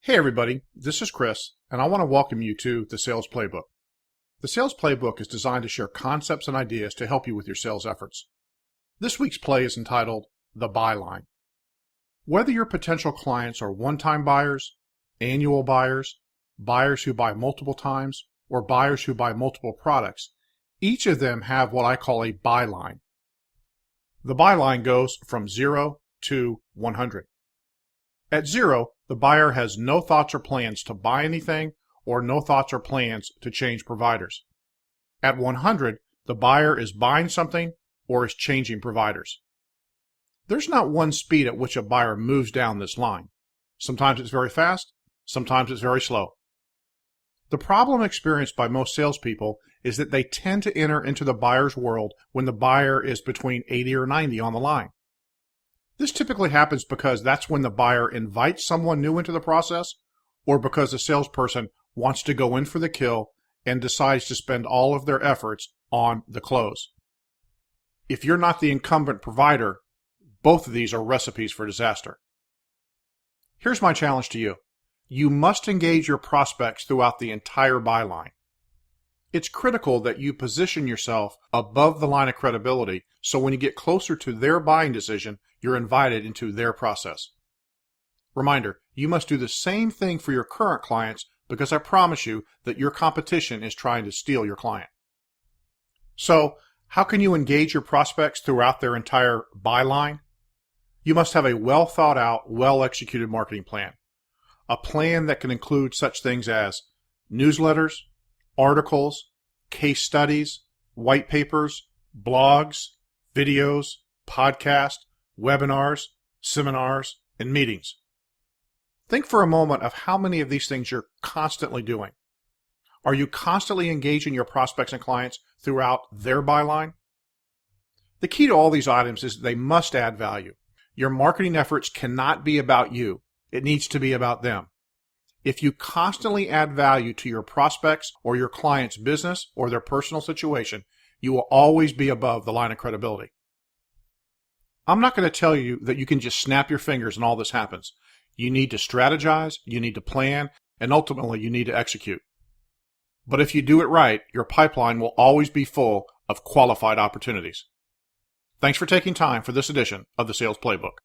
Hey everybody, this is Chris, and I want to welcome you to the Sales Playbook. The Sales Playbook is designed to share concepts and ideas to help you with your sales efforts. This week's play is entitled The Byline. Whether your potential clients are one-time buyers, annual buyers, buyers who buy multiple times, or buyers who buy multiple products, each of them have what I call a byline. The byline goes from 0 to 100. At 0, the buyer has no thoughts or plans to buy anything or no thoughts or plans to change providers. At 100, the buyer is buying something or is changing providers. There's not one speed at which a buyer moves down this line. Sometimes it's very fast, sometimes it's very slow. The problem experienced by most salespeople is that they tend to enter into the buyer's world when the buyer is between 80 or 90 on the line. This typically happens because that's when the buyer invites someone new into the process, or because the salesperson wants to go in for the kill and decides to spend all of their efforts on the close. If you're not the incumbent provider, both of these are recipes for disaster. Here's my challenge to you. You must engage your prospects throughout the entire byline. It's critical that you position yourself above the line of credibility so when you get closer to their buying decision, you're invited into their process. Reminder, you must do the same thing for your current clients because I promise you that your competition is trying to steal your client. So, how can you engage your prospects throughout their entire byline? You must have a well thought out, well executed marketing plan. A plan that can include such things as newsletters, articles, case studies, white papers, blogs, videos, podcasts, webinars, seminars, and meetings. Think for a moment of how many of these things you're constantly doing. Are you constantly engaging your prospects and clients throughout their byline? The key to all these items is that they must add value. Your marketing efforts cannot be about you. It needs to be about them. If you constantly add value to your prospects or your client's business or their personal situation, you will always be above the line of credibility. I'm not going to tell you that you can just snap your fingers and all this happens. You need to strategize, you need to plan, and ultimately you need to execute. But if you do it right, your pipeline will always be full of qualified opportunities. Thanks for taking time for this edition of the Sales Playbook.